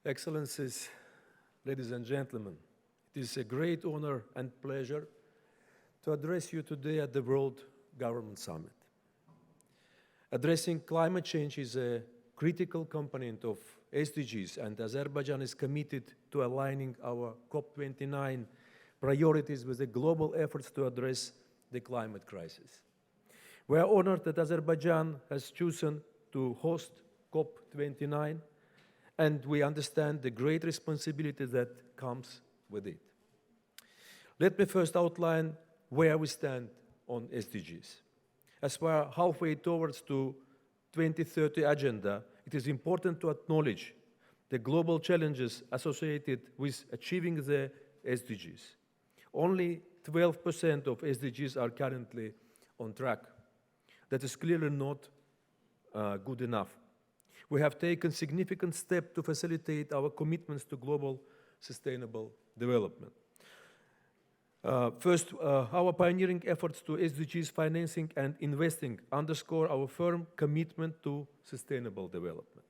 Excellencies, ladies and gentlemen, it is a great honor and pleasure to address you today at the World Government Summit. Addressing climate change is a critical component of SDGs, and Azerbaijan is committed to aligning our COP29 priorities with the global efforts to address the climate crisis. We are honored that Azerbaijan has chosen to host COP29, and we understand the great responsibility that comes with it. Let me first outline where we stand on SDGs. As we are halfway towards the 2030 agenda, it is important to acknowledge the global challenges associated with achieving the SDGs. Only 12% of SDGs are currently on track. That is clearly not good enough. We have taken significant steps to facilitate our commitments to global sustainable development. First, our pioneering efforts to SDGs financing and investing underscore our firm commitment to sustainable development.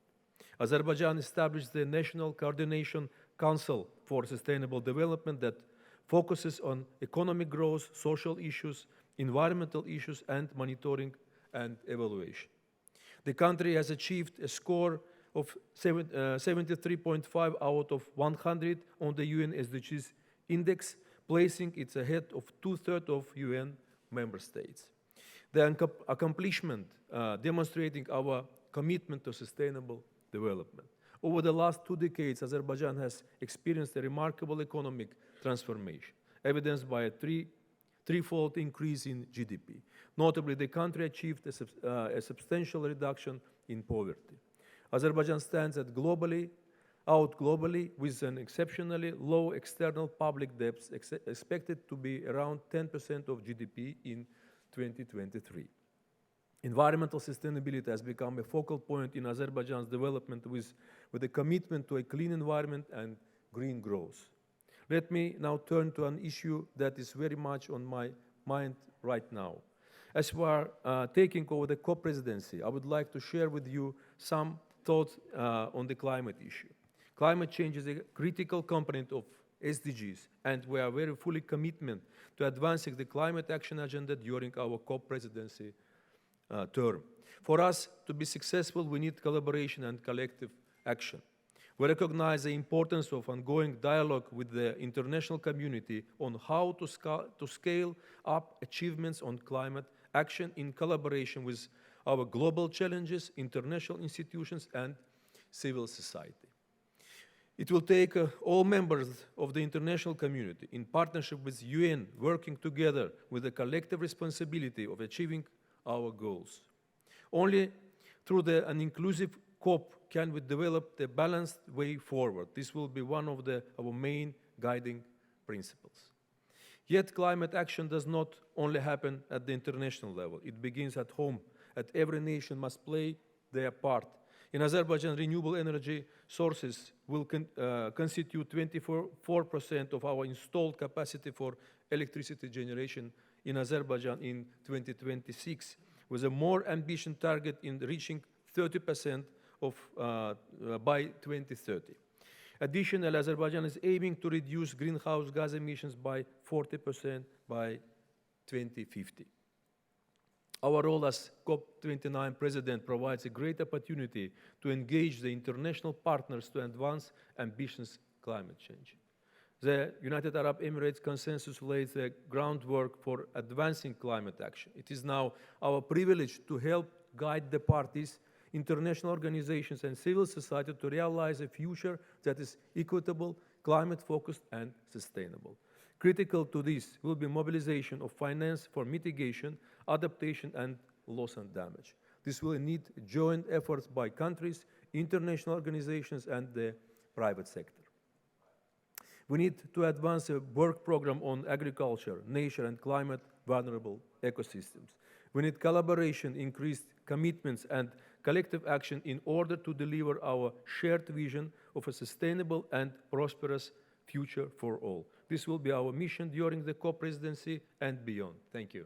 Azerbaijan established the National Coordination Council for Sustainable Development that focuses on economic growth, social issues, environmental issues, and monitoring and evaluation. The country has achieved a score of 73.5 out of 100 on the UN SDGs index, placing it ahead of two-thirds of UN member states. The accomplishment demonstrating our commitment to sustainable development. Over the last 2 decades, Azerbaijan has experienced a remarkable economic transformation, evidenced by a threefold increase in GDP. Notably, the country achieved a substantial reduction in poverty. Azerbaijan stands out globally with an exceptionally low external public debt expected to be around 10% of GDP in 2023. Environmental sustainability has become a focal point in Azerbaijan's development with a commitment to a clean environment and green growth. Let me now turn to an issue that is very much on my mind right now. As we are taking over the COP presidency, I would like to share with you some thoughts on the climate issue. Climate change is a critical component of SDGs, and we are very fully committed to advancing the climate action agenda during our COP presidency term. For us to be successful, we need collaboration and collective action. We recognize the importance of ongoing dialogue with the international community on how to scale up achievements on climate action in collaboration with our global challenges, international institutions, and civil society. It will take all members of the international community, in partnership with UN, working together with the collective responsibility of achieving our goals. Only through an inclusive COP can we develop the balanced way forward. This will be one of our main guiding principles. Yet climate action does not only happen at the international level. It begins at home, and every nation must play their part. In Azerbaijan, renewable energy sources will constitute 24% of our installed capacity for electricity generation in Azerbaijan in 2026, with a more ambitious target in reaching 30% by 2030. Additionally, Azerbaijan is aiming to reduce greenhouse gas emissions by 40% by 2050. Our role as COP29 president provides a great opportunity to engage the international partners to advance ambitious climate change. The United Arab Emirates consensus lays the groundwork for advancing climate action. It is now our privilege to help guide the parties, international organizations, and civil society to realize a future that is equitable, climate-focused, and sustainable. Critical to this will be mobilization of finance for mitigation, adaptation, and loss and damage. This will need joint efforts by countries, international organizations, and the private sector. We need to advance a work program on agriculture, nature, and climate-vulnerable ecosystems. We need collaboration, increased commitments, and collective action in order to deliver our shared vision of a sustainable and prosperous future for all. This will be our mission during the COP presidency and beyond. Thank you.